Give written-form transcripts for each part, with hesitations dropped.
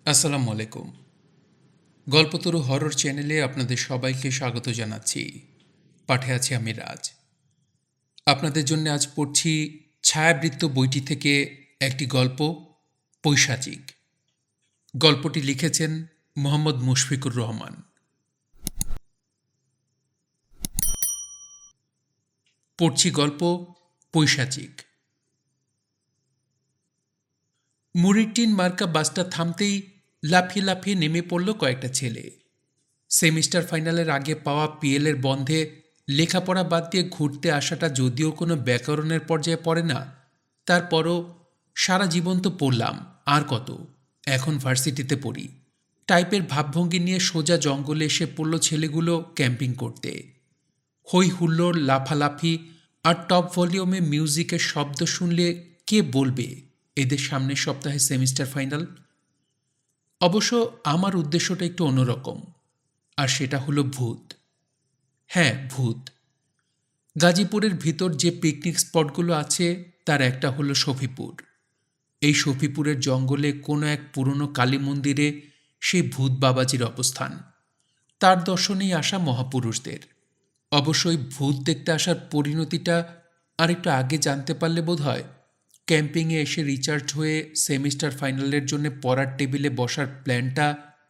আসসালামু আলাইকুম। গল্পতরু হরর চ্যানেলে আপনাদের সবাইকে স্বাগত জানাচ্ছি। পাঠে আছি আমি রাজ। আপনাদের জন্য আজ পড়ছি ছায়াবৃত্ত বইটি থেকে একটি গল্প, পৈশাচিক। গল্পটি লিখেছেন মোহাম্মদ মুশফিকুর রহমান। পড়ছি গল্প পৈশাচিক। মুড়ির টিন মার্কা বাসটা থামতেই লাফিয়ে লাফিয়ে নেমে পড়ল কয়েকটা ছেলে। সেমিস্টার ফাইনালের আগে পাওয়া পিএলের বন্ধে লেখাপড়া বাদ দিয়ে ঘুরতে আসাটা যদিও কোনো ব্যাকরণের পর্যায়ে পড়ে না, তারপরও সারা জীবন তো পড়লাম, আর কত, এখন ভার্সিটিতে পড়ি টাইপের ভাবভঙ্গি নিয়ে সোজা জঙ্গলে এসে পড়ল ছেলেগুলো ক্যাম্পিং করতে। হই হুল্লোড়, লাফালাফি আর টপ ভলিউমে মিউজিকের শব্দ শুনলে কে বলবে এদের সামনের সপ্তাহে সেমিস্টার ফাইনাল। অবশ্য আমার উদ্দেশ্যটা একটু অন্যরকম, আর সেটা হলো ভূত। হ্যাঁ, ভূত। গাজীপুরের ভিতর যে পিকনিক স্পটগুলো আছে তার একটা হলো শফিপুর। এই শফিপুরের জঙ্গলে কোনো এক পুরনো কালী মন্দিরে সেই ভূত বাবাজির অবস্থান। তার দর্শনেই আসা মহাপুরুষদের। অবশ্যই ভূত দেখতে আসার পরিণতিটা আর একটু আগে জানতে পারলে বোধহয় ক্যাম্পিংয়ে এসে রিচার্জ হয়ে সেমিস্টার ফাইনালের জন্য পড়ার টেবিলে বসার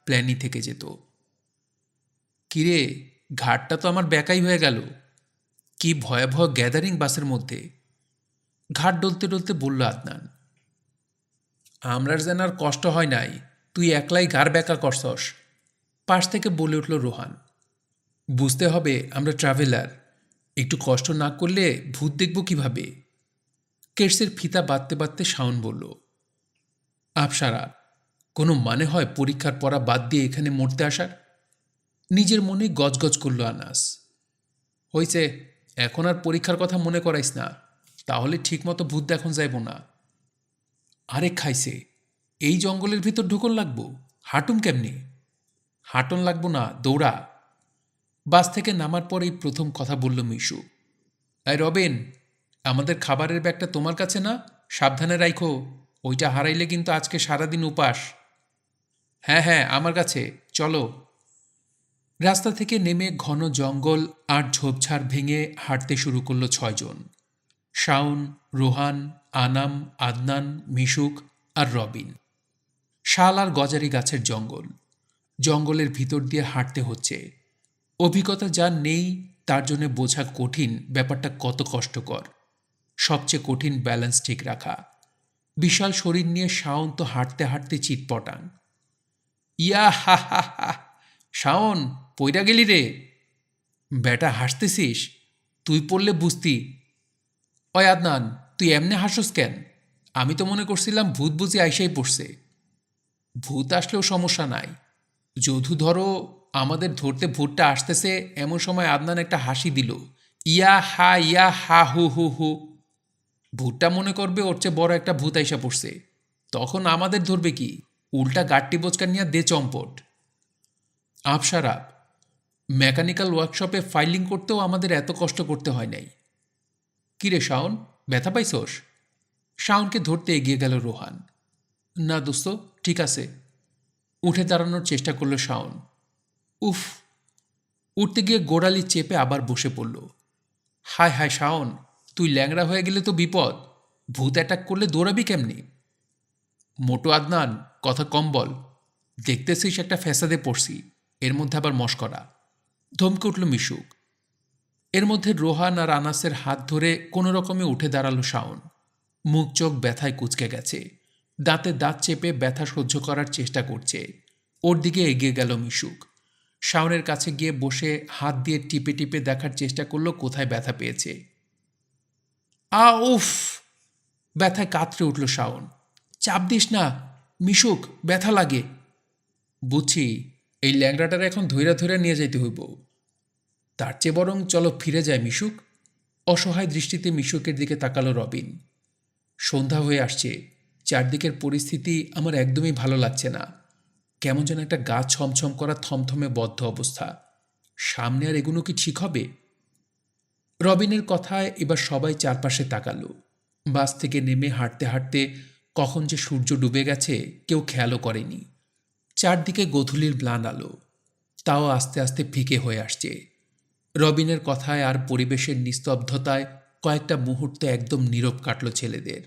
প্ল্যানই থেকে যেত। কিরে, ঘাটটা তো আমার বেকাই হয়ে গেল। কি ভয়াবহ গ্যাদারিং বাসের মধ্যে। ঘাট ডলতে ডলতে বলল আদনান। আমরার যেন আর কষ্ট হয় নাই, তুই একলাই ঘাড় বেকা করছস, পাশ থেকে বলে উঠল রোহান। বুঝতে হবে আমরা ট্রাভেলার, একটু কষ্ট না করলে ভূত দেখব কিভাবে? কেটসের ফিতা বাঁধতে বাঁধতে শাওন বলল, আপসারা, কোনো মানে হয় পরীক্ষার পড়া বাদ দিয়ে এখানে মরতে আসার? নিজের মনে গজগজ করল আনাস। হইছে, এখন আর পরীক্ষার কথা মনে করাইস না, তাহলে ঠিকমতো ভূত দেখন যাইব না। আরে খাইছে, এই জঙ্গলের ভিতর ঢুকন লাগবো, হাঁটুম কেমনি? হাঁটন লাগবো না, দৌড়া। বাস থেকে নামার পরেই প্রথম কথা বলল মিশু। এই রবিন, আমাদের খাবারের ব্যাগটা তোমার কাছে না? সাবধানে রাইখো, ওইটা হারাইলে কিন্তু আজকে সারাদিন উপাস। হ্যাঁ হ্যাঁ, আমার কাছে, চলো। রাস্তা থেকে নেমে ঘন জঙ্গল আর ঝোপঝাড় ভেঙে হাঁটতে শুরু করলো 6 জন। শাওন, রোহান, আনাম, আদনান, মিশুক আর রবিন। শাল আর গজারি গাছের জঙ্গল। জঙ্গলের ভিতর দিয়ে হাঁটতে হচ্ছে। অভিজ্ঞতা যার নেই তার জন্য বোঝা কঠিন ব্যাপারটা কত কষ্টকর। সবচেয়ে কঠিন ব্যালেন্স ঠিক রাখা। বিশাল শরীর নিয়ে শাওন তো হাঁটতে হাঁটতে চিৎপটাং। ইয়া হা হা হা, শাওন, পইরা গেলি রে? বেটা হাসতেছিস? তুই পড়লে বুঝতি। অয় আদনান, তুই এমনে হাসস কেন? আমি তো মনে করছিলাম ভূত বুঝি আইসাই পড়ছে। ভূত আসলেও সমস্যা নাই, যধু ধরো আমাদের ধরতে ভূতটা আসতেছে এমন সময় আদনান একটা হাসি দিল। ইয়া হা হু হু হু। ভূতটা মনে করবে ওর চেয়ে বড় একটা ভূত আইসা পড়ছে, তখন আমাদের ধরবে কি? উল্টা গাট্টি বোচকা নিয়ে দে চম্পট। আপসারাপ, মেকানিক্যাল ওয়ার্কশপে ফাইলিং করতেও আমাদের এত কষ্ট করতে হয় নাই। কিরে শাওন, ব্যথা পাইছস? শাওনকে ধরতে এগিয়ে গেল রোহান। না দোস্ত, ঠিক আছে। উঠে দাঁড়ানোর চেষ্টা করল শাওন। উফ। উঠতে গিয়ে গোড়ালি চেপে আবার বসে পড়ল। হায় হায় শাওন, তুই ল্যাংড়া হয়ে গেলে তো বিপদ। ভূত অ্যাটাক করলে দৌড়াবি কেমনি? মোটো আদনান, কথা কম বল। দেখতেছিস একটা ফ্যাসাদে পড়ছি, এর মধ্যে আবার মশকরা। ধমকে উঠল মিশুক। এর মধ্যে রোহান আর আনাসের হাত ধরে কোনো রকমে উঠে দাঁড়ালো শাওন। মুখ চোখ ব্যথায় কুঁচকে গেছে, দাঁতে দাঁত চেপে ব্যথা সহ্য করার চেষ্টা করছে। ওর দিকে এগিয়ে গেল মিশুক। শাওনের কাছে গিয়ে বসে হাত দিয়ে টিপে টিপে দেখার চেষ্টা করলো কোথায় ব্যথা পেয়েছে। উফ। ব্যথায় কাতরে উঠল শাওন। চাপ দিস না মিশুক, ব্যথা লাগে। বুঝছি, এই ল্যাংড়াটার এখন ধৈরা ধৈরা নিয়ে যাইতে হইব। তার চেয়ে বরং চলো ফিরে যায় মিশুক। অসহায় দৃষ্টিতে মিশুকের দিকে তাকালো রবিন। সন্ধ্যা হয়ে আসছে, চারদিকের পরিস্থিতি আমার একদমই ভালো লাগছে না। কেমন যেন একটা গা ছমছম করা থমথমে বদ্ধ অবস্থা। সামনে আর এগুলো কি ঠিক হবে? রবিনের কথায় এবার সবাই চারপাশে তাকালো। বাস থেকে নেমে হাঁটতে হাঁটতে কখন যে সূর্য ডুবে গেছে কেউ খেয়ালও করেনি। চারদিকে গোধূলির ম্লান আলো, তাও আস্তে আস্তে ফিকে হয়ে আসছে। রবিনের কথায় আর পরিবেশের নিস্তব্ধতায় কয়েকটা মুহূর্ত একদম নীরব কাটল ছেলেদের।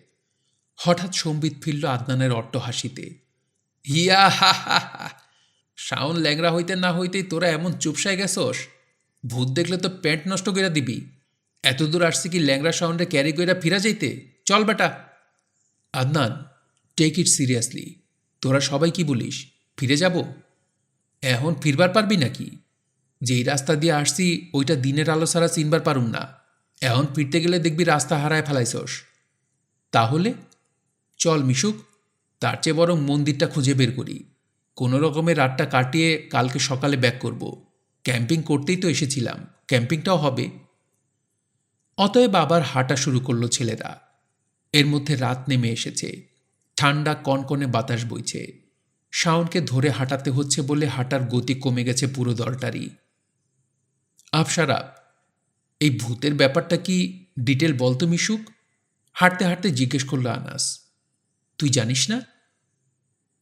হঠাৎ সম্বিত ফিরল আদনানের অট্টহাসিতে। হিয়া হা হা হা! শাওন ল্যাংরা হইতে না হইতেই তোরা এমন চুপসায় গেছস? ভূত দেখলে তো প্যান্ট নষ্ট কইরা দিবি। এত দূর আসছি কি ল্যাংরা শাওনরে ক্যারি কইরা ফিরা যাইতে? চল বেটা। Adnan, take it seriously. তোরা সবাই কি বলিস, ফিরে যাব? এখন ফিরবার পারবি নাকি? যেই রাস্তা দিয়ে আসছি ওইটা দিনের আলো ছাড়া চিনবার পারুম না। এখন ফিরতে গেলে দেখবি রাস্তা হারায় ফেলাইছস। তাহলে চল মিশুক, তার চেয়ে বরং মন্দিরটা খুঁজে বের করি। কোনো রকমের রাতটা কাটিয়ে কালকে সকালে ব্যাক করব। ক্যাম্পিং করতেই তো এসেছিলাম, ক্যাম্পিংটাও হবে। অতএব আবার হাঁটা শুরু করলো ছেলেরা। এর মধ্যে রাত নেমে এসেছে, ঠান্ডা কনকনে বাতাস বইছে। শাওনকে ধরে হাঁটাতে হচ্ছে বলে হাঁটার গতি কমে গেছে পুরো দলটারই। আফসারা, এই ভূতের ব্যাপারটা কি ডিটেল বলতো মিশুক? হাঁটতে হাঁটতে জিজ্ঞেস করলো আনাস। তুই জানিস না?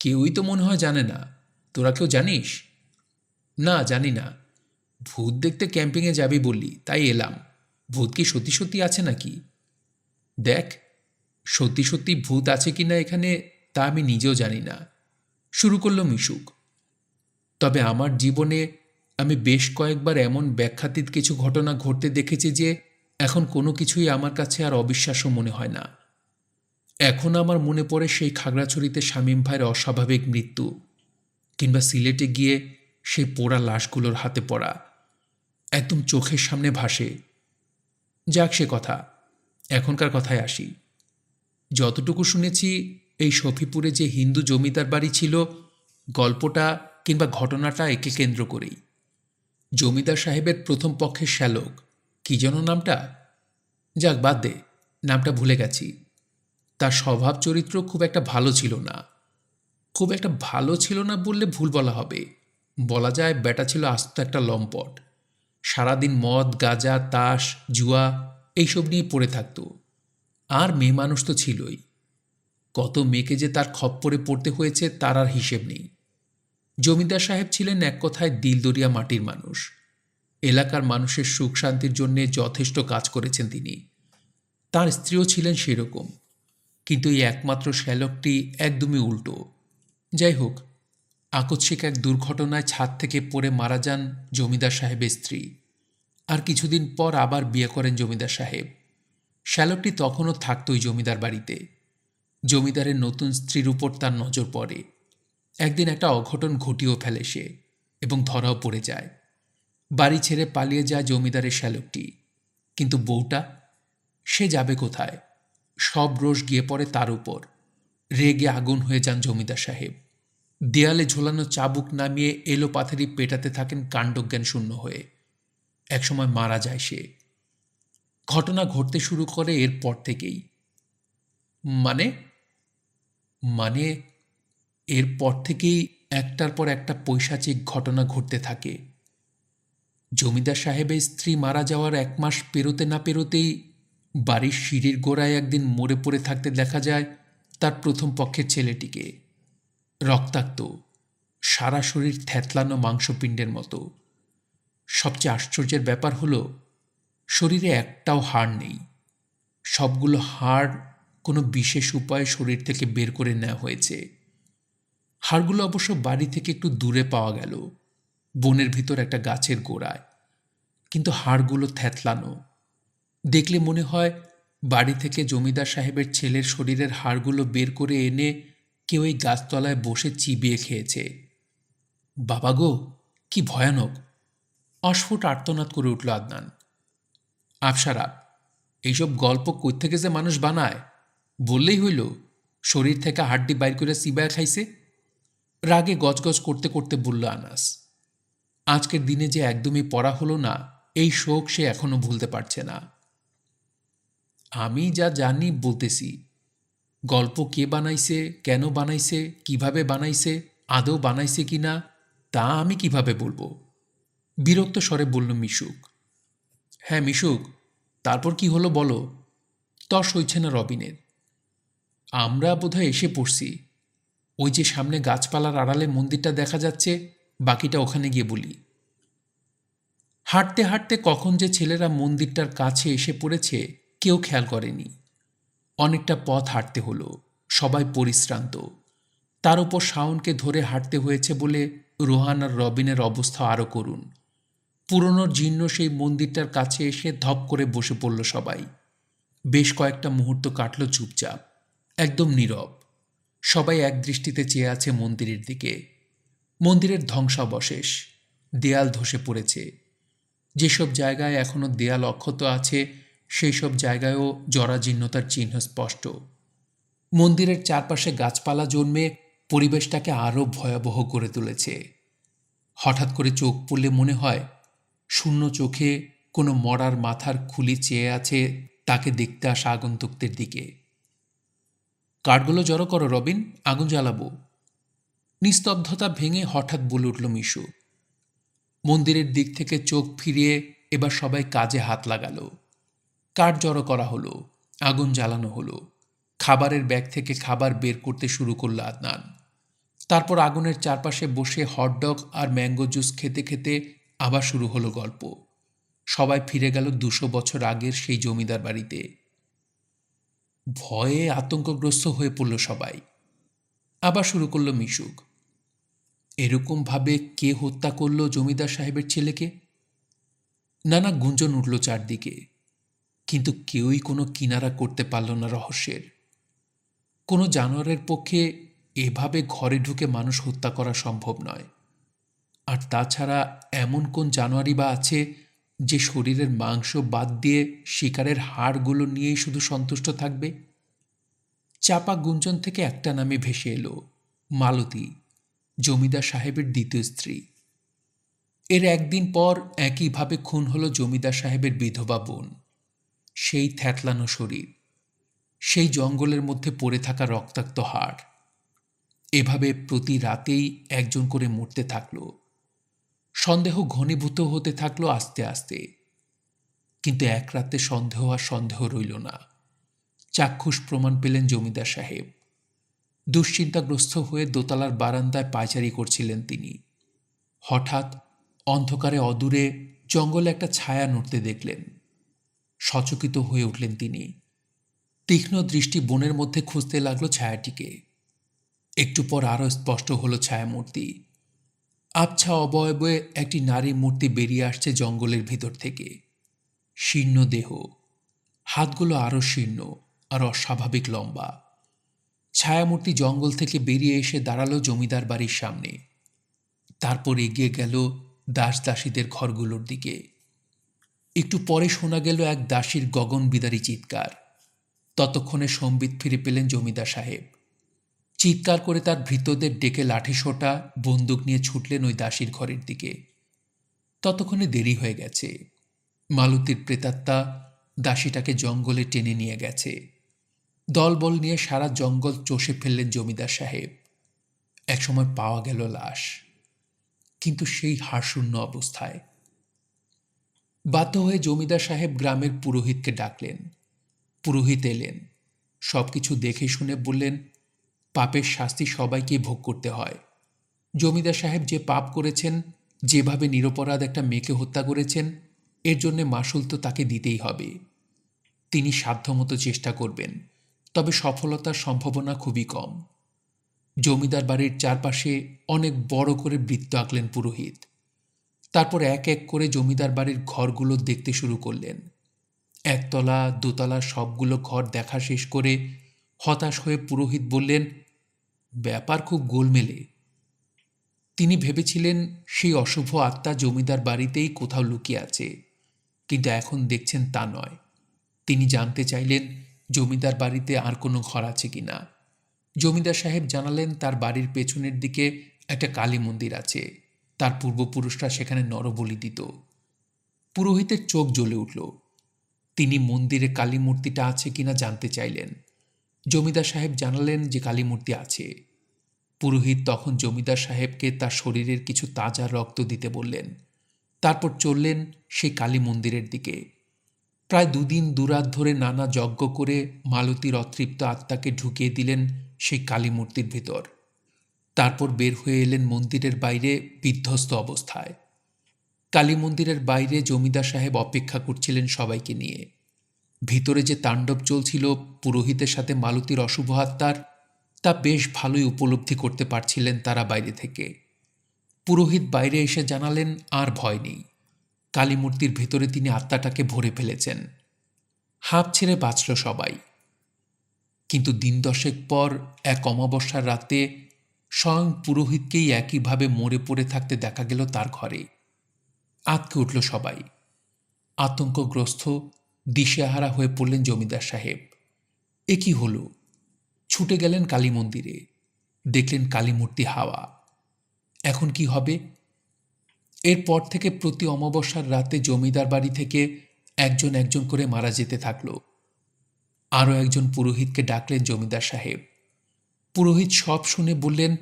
কেউই তো মনে হয় জানে না। তোরা কেউ জানিস? না, জানি না। ভূত দেখতে ক্যাম্পিংয়ে যাবি বললি, তাই এলাম। ভূত কি সত্যি সত্যি আছে নাকি? দেখ, সত্যি সত্যি ভূত আছে কি না এখানে তা আমি নিজেও জানি না, শুরু করল মিশুক। তবে আমার জীবনে আমি বেশ কয়েকবার এমন ব্যাখ্যাতীত কিছু ঘটনা ঘটতে দেখেছি যে এখন কোনো কিছুই আমার কাছে আর অবিশ্বাস্য মনে হয় না। এখন আমার মনে পড়ে সেই খাগড়াছড়িতে শামীম ভাইয়ের অস্বাভাবিক মৃত্যু, কিংবা সিলেটে গিয়ে সেই পোড়া লাশগুলোর হাতে পড়া একদম চোখের সামনে ভাসে। যাক সে কথা, এখনকার কথায় আসি। যতটুকু শুনেছি এই শফিপুরে যে হিন্দু জমিদার বাড়ি ছিল, গল্পটা কিংবা ঘটনাটা একে কেন্দ্র করেই। জমিদার সাহেবের প্রথম পক্ষের শ্যালক, কি যেন নামটা? যাক বাদ দে, নামটা ভুলে গেছি। তার স্বভাব চরিত্র খুব একটা ভালো ছিল না। খুব একটা ভালো ছিল না বললে ভুল বলা হবে, বলা যায় বেটা ছিল আস্ত একটা লম্পট। সারাদিন মদ, গাঁজা, তাস, জুয়া এইসব নিয়ে পড়ে থাকত। আর মেয়ে মানুষ তো ছিলই। কত মেয়েকে যে তার খপ্পরে পড়তে হয়েছে তার আর হিসেব নেই। জমিদার সাহেব ছিলেন এক কথায় দিলদরিয়া মাটির মানুষ। এলাকার মানুষের সুখ শান্তির জন্যে যথেষ্ট কাজ করেছেন তিনি। তার স্ত্রীও ছিলেন সেরকম, কিন্তু এই একমাত্র শ্যালকটি একদমই উল্টো। যাই হোক, আকস্মিক এক দুর্ঘটনায় ছাদ থেকে পড়ে মারা যান জমিদার সাহেবের স্ত্রী। আর কিছুদিন পর আবার বিয়ে করেন জমিদার সাহেব। শ্যালকটি তখনও থাকত ওই জমিদার বাড়িতে। জমিদারের নতুন স্ত্রীর উপর তার নজর পড়ে। একদিন একটা অঘটন ঘটিয়েও ফেলে সে, এবং ধরাও পড়ে যায়। বাড়ি ছেড়ে পালিয়ে যায় জমিদারের শ্যালকটি। কিন্তু বউটা, সে যাবে কোথায়? সব রোষ গিয়ে পড়ে তার উপর। রেগে আগুন হয়ে যান জমিদার সাহেব। দেয়ালে ঝোলানো চাবুক নামিয়ে এলো পাথারি পেটাতে থাকেন কাণ্ডজ্ঞান শূন্য হয়ে। একসময় মারা যায় সে। ঘটনা ঘটতে শুরু করে এরপর থেকেই। মানে মানে এরপর থেকেই একটার পর একটা পৈশাচিক ঘটনা ঘটতে থাকে। জমিদার সাহেবের স্ত্রী মারা যাওয়ার 1 মাস পেরোতে না পেরোতেই বাড়ির সিঁড়ির গোড়ায় একদিন মরে পড়ে থাকতে দেখা যায় তার প্রথম পক্ষের ছেলেটিকে। রক্তাক্ত, সারা শরীর থ্যাতলানো মাংসপিণ্ডের মতো। সবচেয়ে আশ্চর্যের ব্যাপার হলো, শরীরে একটাও হাড় নেই। সবগুলো হাড় কোনো বিশেষ উপায়ে শরীর থেকে বের করে নেওয়া হয়েছে। হাড়গুলো অবশ্য বাড়ি থেকে একটু দূরে পাওয়া গেল, বনের ভিতর একটা গাছের গোড়ায়। কিন্তু হাড়গুলো থ্যাতলানো। দেখলে মনে হয় বাড়ি থেকে জমিদার সাহেবের ছেলের শরীরের হাড়গুলো বের করে এনে কেউ এই গাছতলায় বসে চিবিয়ে খেয়েছে। বাবা গো, কি ভয়ানক! অস্ফুট আর্তনাদ করে উঠল আদনান। আফসারা, এইসব গল্প কোত্থেকে যে মানুষ বানায়, বললেই হইল শরীর থেকে হাড্ডি বাইর করে চিবায় খাইছে। রাগে গজগজ করতে করতে বলল আনাস। আজকের দিনে যে একদমই পড়া হলো না, এই শোক সে এখনো ভুলতে পারছে না। আমি যা জানি বলতেছি। গল্প কে বানাইছে, কেন বানাইছে, কিভাবে বানাইছে, আদৌ বানাইছে কি না, তা আমি কিভাবে বলবো? বিরক্ত স্বরে বলল মিশুক। হ্যাঁ মিশুক, তারপর কি হলো বলো। তর সইছে না রবিনের। আমরা বোধহয় এসে পড়ছি। ওই যে সামনে গাছপালার আড়ালে মন্দিরটা দেখা যাচ্ছে, বাকিটা ওখানে গিয়ে বলি। হাঁটতে হাঁটতে কখন যে ছেলেরা মন্দিরটার কাছে এসে পড়েছে কেউ খেয়াল করেনি। অনেকটা পথ হাঁটতে হলো, সবাই পরিশ্রান্ত। তার উপর শাওনকে ধরে হাঁটতে হয়েছে বলে রোহান আর রবিনের অবস্থা আরও করুণ। পুরনো জীর্ণ সেই মন্দিরটার কাছে এসে ধপ করে বসে পড়ল সবাই। বেশ কয়েকটা মুহূর্ত কাটল চুপচাপ, একদম নীরব। সবাই এক দৃষ্টিতে চেয়ে আছে মন্দিরের দিকে। মন্দিরের ধ্বংসাবশেষ, দেয়াল ধসে পড়েছে। যেসব জায়গায় এখনো দেয়াল অক্ষত আছে সেই সব জায়গায়ও জরাজীর্ণতার চিহ্ন স্পষ্ট। মন্দিরের চারপাশে গাছপালা জন্মে পরিবেশটাকে আরও ভয়াবহ করে তুলেছে। হঠাৎ করে চোখ পড়লে মনে হয় শূন্য চোখে কোনো মরার মাথার খুলি চেয়ে আছে তাকে দেখতে আসা আগন্তুকদের দিকে। কাঠগুলো জড়ো করো রবিন, আগুন জ্বালাবো। নিস্তব্ধতা ভেঙে হঠাৎ বলে উঠল মিশু। মন্দিরের দিক থেকে চোখ ফিরিয়ে এবার সবাই কাজে হাত লাগালো। কাঠ জড়ো করা হলো, আগুন জ্বালানো হলো। খাবারের ব্যাগ থেকে খাবার বের করতে শুরু করল আদনান। তারপর আগুনের চারপাশে বসে হটডগ আর ম্যাঙ্গো জুস খেতে খেতে আবার শুরু হলো গল্প। সবাই ফিরে গেল 200 বছর আগের সেই জমিদার বাড়িতে। ভয়ে আতঙ্কগ্রস্ত হয়ে পড়ল সবাই। আবার শুরু করল মিশুক। এরকমভাবে কে হত্যা করল জমিদার সাহেবের ছেলেকে? নানা গুঞ্জন উঠল চারদিকে, কিন্তু কেউই কোনো কিনারা করতে পারল না রহস্যের। কোনো জানোয়ারের পক্ষে এভাবে ঘরে ঢুকে মানুষ হত্যা করা সম্ভব নয়। আর তাছাড়া এমন কোন জানোয়ারই বা আছে যে শরীরের মাংস বাদ দিয়ে শিকারের হাড়গুলো নিয়েই শুধু সন্তুষ্ট থাকবে? চাপা গুঞ্জন থেকে একটা নামে ভেসে এলো, মালতী, জমিদার সাহেবের দ্বিতীয় স্ত্রী। এর একদিন পর একইভাবে খুন হলো জমিদার সাহেবের বিধবা বোন। সেই থ্যাতলানো শরীর, সেই জঙ্গলের মধ্যে পড়ে থাকা রক্তাক্ত হাড়। এভাবে প্রতি রাতেই একজন করে মরতে থাকলো। সন্দেহ ঘনীভূত হতে থাকলো আস্তে আস্তে। কিন্তু এক রাতে সন্দেহ আর সন্দেহ রইল না। চাক্ষুষ প্রমাণ পেলেন জমিদার সাহেব। দুশ্চিন্তাগ্রস্ত হয়ে দোতলার বারান্দায় পায়চারি করছিলেন তিনি। হঠাৎ অন্ধকারে অদূরে জঙ্গলে একটা ছায়া নড়তে দেখলেন। সচকিত হয়ে উঠলেন তিনি। তীক্ষ্ণ দৃষ্টি বনের মধ্যে খুঁজতে লাগলো ছায়াটিকে। একটু পর আরও স্পষ্ট হলো ছায়ামূর্তি। আবছা অবয়বে একটি নারী মূর্তি বেরিয়ে আসছে জঙ্গলের ভিতর থেকে। শীর্ণ দেহ, হাতগুলো আরও শীর্ণ আর অস্বাভাবিক লম্বা। ছায়ামূর্তি জঙ্গল থেকে বেরিয়ে এসে দাঁড়ালো জমিদার বাড়ির সামনে। তারপর এগিয়ে গেল দাস দাসীদের ঘরগুলোর দিকে। একটু পরে শোনা গেল এক দাসীর গগনবিদারী চিৎকার। ততক্ষণে সম্বিত ফিরে পেলেন জমিদার সাহেব। চিৎকার করে তার ভৃত্যদের ডেকে লাঠিসোঁটা বন্দুক নিয়ে ছুটলেন ওই দাসীর ঘরের দিকে। ততক্ষণে দেরি হয়ে গেছে। মালতীর প্রেতাত্মা দাসীটাকে জঙ্গলে টেনে নিয়ে গেছে। দলবল নিয়ে সারা জঙ্গল চষে ফেললেন জমিদার সাহেব। একসময় পাওয়া গেল লাশ, কিন্তু সেই হাড়শূন্য অবস্থায়। বাধ্য হয়ে জমিদার সাহেব গ্রামের পুরোহিতকে ডাকলেন। পুরোহিত এলেন, সবকিছু দেখে শুনে বললেন, পাপের শাস্তি সবাইকেই ভোগ করতে হয়। জমিদার সাহেব যে পাপ করেছেন, যেভাবে নিরপরাধ একটা মেয়েকে হত্যা করেছেন, এর জন্যে মাসুল তো তাকে দিতেই হবে। তিনি সাধ্যমতো চেষ্টা করবেন, তবে সফলতার সম্ভাবনা খুবই কম। জমিদার বাড়ির চারপাশে অনেক বড় করে বৃত্ত আঁকলেন পুরোহিত। তারপর এক এক করে জমিদার বাড়ির ঘরগুলো দেখতে শুরু করলেন। একতলা দোতলা সবগুলো ঘর দেখা শেষ করে হতাশ হয়ে পুরোহিত বললেন, ব্যাপার খুব গোলমেলে। তিনি ভেবেছিলেন সেই অশুভ আত্মা জমিদার বাড়িতেই কোথাও লুকিয়ে আছে, কিন্তু এখন দেখছেন তা নয়। তিনি জানতে চাইলেন জমিদার বাড়িতে আর কোনো ঘর আছে কিনা। জমিদার সাহেব জানালেন তার বাড়ির পেছনের দিকে একটা কালী মন্দির আছে। তার পূর্বপুরুষরা সেখানে নরবলি দিত। পুরোহিতের চোখ জ্বলে উঠল। তিনি মন্দিরে কালী মূর্তিটা আছে কিনা জানতে চাইলেন। জমিদার সাহেব জানালেন যে কালী মূর্তি আছে। পুরোহিত তখন জমিদার সাহেবকে তার শরীরের কিছু তাজা রক্ত দিতে বললেন। তারপর চললেন সেই কালী মন্দিরের দিকে। প্রায় 2 দিন 2 রাত ধরে নানা যজ্ঞ করে মালতীর অতৃপ্ত আত্মাকে ঢুকিয়ে দিলেন সেই কালী মূর্তির ভিতর। তারপর বের হয়ে এলেন মন্দিরের বাইরে বিধ্বস্ত অবস্থায়। কালী মন্দিরের বাইরে জমিদার সাহেব অপেক্ষা করছিলেন সবাইকে নিয়ে। ভিতরে যে তাণ্ডব চলছিল পুরোহিতের সাথে মালতীর অশুভ আত্মার, তা বেশ ভালোই উপলব্ধি করতে পারছিলেন তারা বাইরে থেকে। পুরোহিত বাইরে এসে জানালেন আর ভয় নেই, কালী মূর্তির ভেতরে তিনি আত্মাটাকে ভরে ফেলেছেন। হাঁপ ছেড়ে বাঁচল সবাই। কিন্তু দিন দশেক পর এক অমাবস্যার রাতে স্বয়ং পুরোহিতকেই একইভাবে মরে পড়ে থাকতে দেখা গেল তার ঘরে। আঁতকে উঠল সবাই। আতঙ্কগ্রস্ত দিশেহারা হয়ে পড়লেন জমিদার সাহেব। এ কি হল? ছুটে গেলেন কালী মন্দিরে, দেখলেন কালী মূর্তি হাওয়া। এখন কি হবে? এরপর থেকে প্রতি অমাবস্যার রাতে জমিদার বাড়ি থেকে একজন একজন করে মারা যেতে থাকল। আরও একজন পুরোহিতকে ডাকলেন জমিদার সাহেব। পুরোহিত সব শুনে বললেন,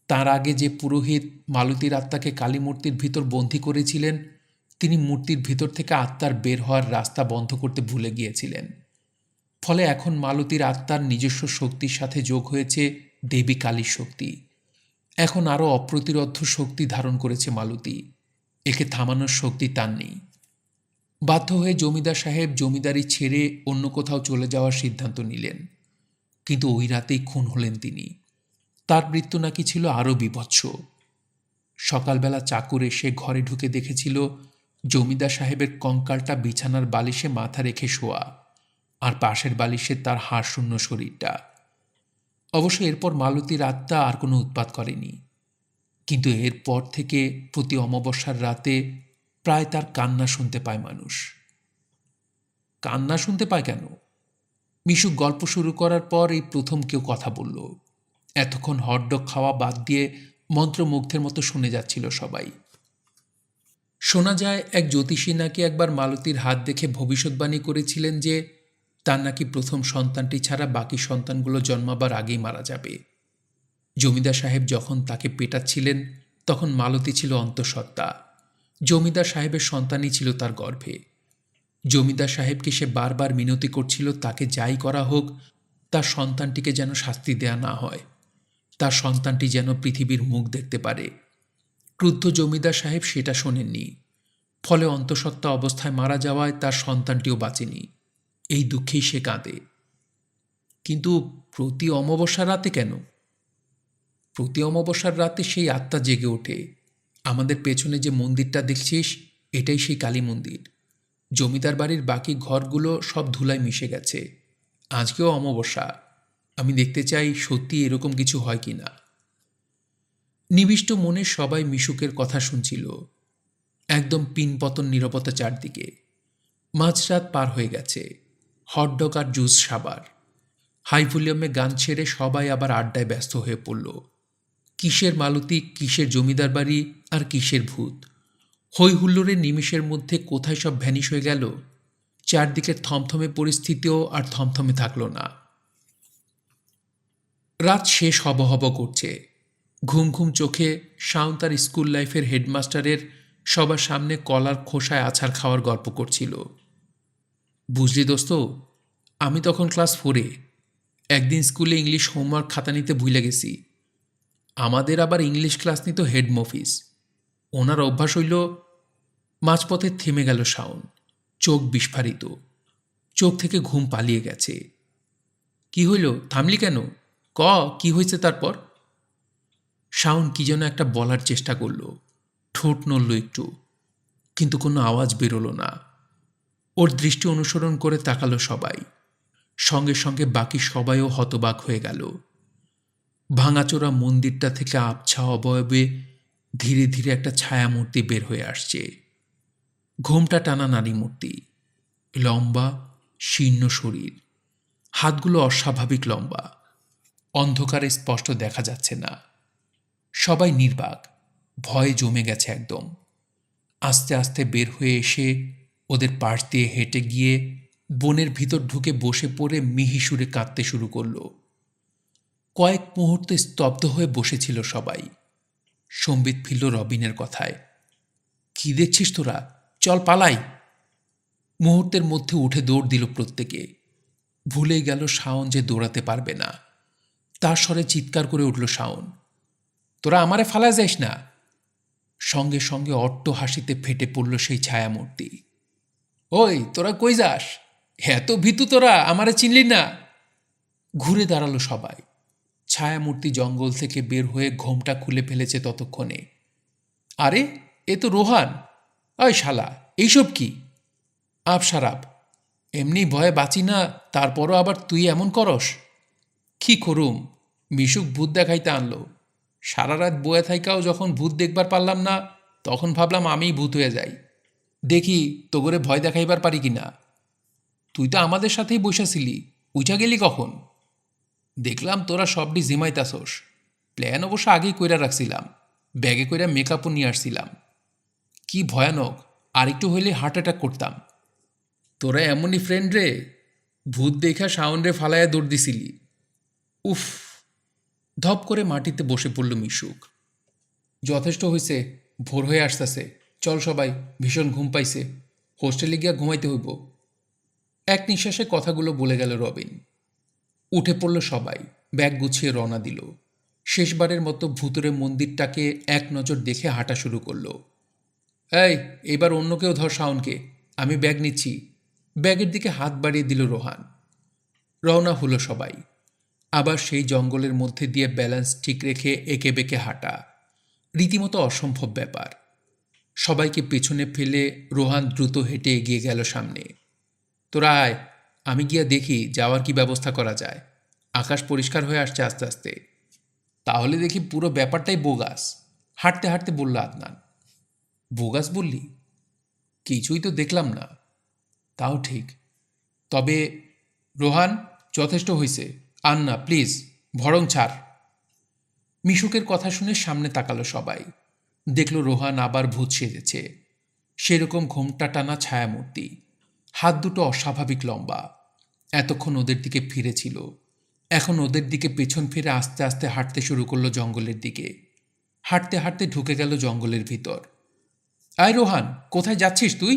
তার আগে যে পুরোহিত মালতীর আত্মাকে কালী মূর্তির ভিতর বন্দী করেছিলেন, তিনি মূর্তির ভিতর থেকে আত্মার বের হওয়ার রাস্তা বন্ধ করতে ভুলে গিয়েছিলেন। ফলে এখন মালতীর আত্মার নিজস্ব শক্তির সাথে যোগ হয়েছে দেবী কালীর শক্তি। এখন আরও অপ্রতিরোধ্য শক্তি ধারণ করেছে মালতী। একে থামানোর শক্তি তার নেই। বাধ্য হয়ে জমিদার সাহেব জমিদারি ছেড়ে অন্য কোথাও চলে যাওয়ার সিদ্ধান্ত নিলেন। কিন্তু ওই রাতেই খুন হলেন তিনি। তার মৃত্যু নাকি ছিল আরও বীভৎস। সকালবেলা চাকর এসে ঘরে ঢুকে দেখেছিল জমিদার সাহেবের কঙ্কালটা বিছানার বালিশে মাথা রেখে শোয়া, আর পাশের বালিশে তার হাড়শূন্য শরীরটা। অবশ্য এরপর মালতীর আত্মা আর কোনো উৎপাত করেনি। কিন্তু এরপর থেকে প্রতি অমাবস্যার রাতে প্রায় তার কান্না শুনতে পায় মানুষ। কান্না শুনতে পায় কেন? মিশু গল্প শুরু করার পর এই প্রথম কেউ কথা বলল। এতক্ষণ হটডগ খাওয়া বাদ দিয়ে মন্ত্রমুগ্ধের মতো শুনে যাচ্ছিল সবাই। শোনা যায় এক জ্যোতিষী নাকি একবার মালতীর হাত দেখে ভবিষ্যৎবাণী করেছিলেন যে তার নাকি প্রথম সন্তানটি ছাড়া বাকি সন্তানগুলো জন্মাবার আগেই মারা যাবে। জমিদার সাহেব যখন তাকে পেটাচ্ছিলেন তখন মালতী ছিল অন্তঃসত্ত্বা। জমিদার সাহেবের সন্তানই ছিল তার গর্ভে। জমিদার সাহেবকে সে বারবার মিনতি করছিল তাকে যাই করা হোক তার সন্তানটিকে যেন শাস্তি দেয়া না হয়, তার সন্তানটি যেন পৃথিবীর মুখ দেখতে পারে। ক্রুদ্ধ জমিদার সাহেব সেটা শোনেননি। ফলে অন্তঃসত্ত্বা অবস্থায় মারা যাওয়ায় তার সন্তানটিও বাঁচেনি। এই দুঃখেই সে কাঁদে। কিন্তু প্রতি অমাবস্যার রাতে কেন? প্রতি অমাবস্যার রাতে সেই আত্মা জেগে ওঠে। আমাদের পেছনে যে মন্দিরটা দেখছিস, এটাই সেই কালী মন্দির। জমিদার বাড়ির বাকি ঘরগুলো সব ধুলায় মিশে গেছে। আজকেও অমাবস্যা। আমি দেখতে চাই সত্যি এরকম কিছু হয় কি না। নিবিষ্ট মনে সবাই মিশুকের কথা শুনছিল। একদম পিনপতন নীরবতা চারদিকে। মাঝরাত পার হয়ে গেছে। হটডগ আর জুস সাবার। হাই ভলিউমে গান ছেড়ে সবাই আবার আড্ডায় ব্যস্ত হয়ে পড়ল। কিসের মালতী, কিসের জমিদার বাড়ি, আর কিসের ভূত। হই হুল্লোড়ের নিমিষের মধ্যে কোথায় সব ভ্যানিশ হয়ে গেল। চারদিকের থমথমে পরিস্থিতিও আর থমথমে থাকল না। রাত শেষ হব হব করছে। ঘুম ঘুম চোখে শাওন তার স্কুল লাইফের হেডমাস্টারের সবার সামনে কলার খোসায় আছাড় খাওয়ার গল্প করছিল। বুঝলি দোস্ত, আমি তখন ক্লাস 4-এ। একদিন স্কুলে ইংলিশ হোমওয়ার্ক খাতা নিতে ভুলে গেছি। আমাদের আবার ইংলিশ ক্লাস নিত হেড মফিস। ওনার অভ্যাস হইল। মাঝপথে থেমে গেল শাওন, চোখ বিস্ফারিত। চোখ থেকে ঘুম পালিয়ে গেছে। কি হইল? থামলি কেন? কি হয়েছে তারপর? শাওন কি যেন একটা বলার চেষ্টা করল। ঠোঁট নড়ল একটু, কিন্তু কোনো আওয়াজ বেরোলো না। ওর দৃষ্টি অনুসরণ করে তাকালো সবাই। সঙ্গে সঙ্গে বাকি সবাইও হতবাক হয়ে গেল। ভাঙাচোরা মন্দিরটা থেকে আবছা অবয়বে ধীরে ধীরে একটা ছায়ামূর্তি বের হয়ে আসছে। ঘোমটা টানা নারী মূর্তি, লম্বা শীর্ণ শরীর, হাতগুলো অস্বাভাবিক লম্বা। অন্ধকারে স্পষ্ট দেখা যাচ্ছে না। সবাই নির্বাক, ভয়ে জমে গেছে একদম। আস্তে আস্তে বের হয়ে এসে ওদের পাশ দিয়ে হেঁটে গিয়ে বনের ভিতর ঢুকে বসে পড়ে মিহিসুরে কাঁদতে শুরু করল। কয়েক মুহূর্তে স্তব্ধ হয়ে বসেছিল সবাই। সম্বিত ফিরল রবিনের কথায়। কি দেখছিস তোরা? চল পালাই। মুহূর্তের মধ্যে উঠে দৌড় দিল প্রত্যেকে। ভুলেই গেল শাওন যে দৌড়াতে পারবে না। তার স্বরে চিৎকার করে উঠল শাওন, তোরা আমারে ফালা যাইস না। সঙ্গে সঙ্গে অট্ট হাসিতে ফেটে পড়ল সেই ছায়ামূর্তি। ওই তোরা কই যাস? এত ভীতু তোরা, আমারে চিনলি না? ঘুরে দাঁড়ালো সবাই। ছায়ামূর্তি জঙ্গল থেকে বের হয়ে ঘোমটা খুলে ফেলেছে ততক্ষণে। আরে, এ তো রোহান। ওই শালা, এইসব কি? আবসারাব, এমনি ভয়ে বাঁচি না, তারপরও আবার তুই এমন করস? কি করুম, মিশুক ভূত দেখাইতে আনলো। সারা রাত বয়ে থাইকাও যখন ভূত দেখবার পারলাম না, তখন ভাবলাম আমিই ভূত হয়ে যাই, দেখি তোগরে ভয় দেখাইবার পারি কি না। তুই তো আমাদের সাথেই বসেছিলি, উঠা গেলি কখন? দেখলাম তোরা সবডি জিমাইতাছোস। প্ল্যান অবশ্য আগেই কইরা রাখছিলাম, ব্যাগে কইরা মেকআপও নিয়ে আসছিলাম। কি ভয়ানক, আরেকটু হইলে হার্ট অ্যাটাক করতাম। তোরা এমনই ফ্রেন্ড রে, ভূত দেখা সাউন্ডে ফালাইয়া দৌড় দিছিলি। উফ! ধপ করে মাটিতে বসে পড়ল মিশুক। যথেষ্ট হয়েছে, ভোর হয়ে আসতেছে, চল সবাই, ভীষণ ঘুম পাইছে, হোস্টেলে গিয়া ঘুমাইতে হইব। এক নিঃশ্বাসে কথাগুলো বলে গেল রবিন। উঠে পড়ল সবাই, ব্যাগ গুছিয়ে রওনা দিল। শেষবারের মতো ভূতুরে মন্দিরটাকে এক নজর দেখে হাঁটা শুরু করল। এই, এবার অন্য কেউ ধর শাওনকে, আমি ব্যাগ নিচ্ছি। ব্যাগের দিকে হাত বাড়িয়ে দিল রোহান। রওনা হলো সবাই। আবার সেই জঙ্গলের মধ্যে দিয়ে ব্যালেন্স ঠিক রেখে এঁকে বেঁকে হাঁটা, রীতিমতো অসম্ভব ব্যাপার। সবাইকে পেছনে ফেলে রোহান দ্রুত হেঁটে এগিয়ে গেল সামনে। তোরা আয়, আমি গিয়া দেখি যাওয়ার কি ব্যবস্থা করা যায়। আকাশ পরিষ্কার হয়ে আসছে আস্তে আস্তে। তাহলে দেখি পুরো ব্যাপারটাই বোগাস, হাঁটতে হাঁটতে বলল আদনান। বোগাস বললি? কিছুই তো দেখলাম না। তাও ঠিক, তবে রোহান, যথেষ্ট হইছে, আন না প্লিজ, ভরং ছাড়। মিশুকের কথা শুনে সামনে তাকালো সবাই। দেখল রোহান আবার ভূত সেজেছে, সেরকম ঘোমটা টানা ছায়ামূর্তি। হাত দুটো অস্বাভাবিক লম্বা, এতক্ষণ ওদের দিকে ফিরেছিল, এখন ওদের দিকে পেছন ফিরে আস্তে আস্তে হাঁটতে শুরু করলো জঙ্গলের দিকে। হাঁটতে হাঁটতে ঢুকে গেল জঙ্গলের ভিতর। আয় রোহান, কোথায় যাচ্ছিস তুই?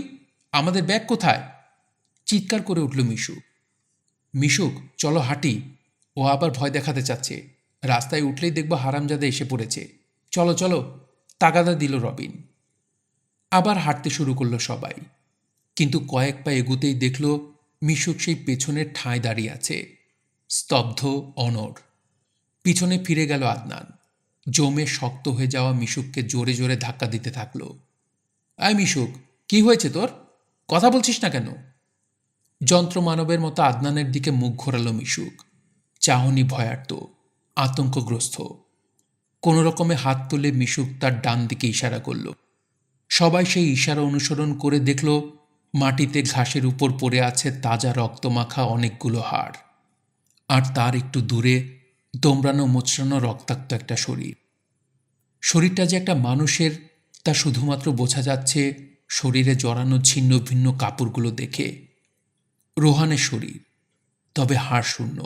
আমাদের ব্যাগ কোথায়? চিৎকার করে উঠল মিশুক। মিশুক, চলো হাঁটি, ও আবার ভয় দেখাতে চাচ্ছে। রাস্তায় উঠলেই দেখব হারামজাদা এসে পড়েছে। চলো চলো, তাগাদা দিল রবিন। আবার হাঁটতে শুরু করলো সবাই, কিন্তু কয়েক পা এগুতেই দেখল মিশুক সেই পেছনের ঠাঁই দাঁড়িয়ে আছে, স্তব্ধ, অনড়। পিছনে ফিরে গেল আদনান। জমে শক্ত হয়ে যাওয়া মিশুককে জোরে জোরে ধাক্কা দিতে থাকল। আয় মিশুক, কি হয়েছে তোর? কথা বলছিস না কেন? যন্ত্রমানবের মতো আদনানের দিকে মুখ ঘোরালো মিশুক, চাহনি ভয়ার্ত, আতঙ্কগ্রস্ত। কোনো রকমে হাত তুলে মিশুক তার ডান দিকে ইশারা করল। সবাই সেই ইশারা অনুসরণ করে দেখল মাটিতে ঘাসের উপর পড়ে আছে তাজা রক্তমাখা অনেকগুলো হাড়, আর তার একটু দূরে দোমড়ানো মোচড়ানো রক্তাক্ত একটা শরীর। শরীরটা যে একটা মানুষের তা শুধুমাত্র বোঝা যাচ্ছে শরীরে জড়ানো ছিন্ন ভিন্ন কাপড়গুলো দেখে। রোহানের শরীর, তবে হাড় শূন্য।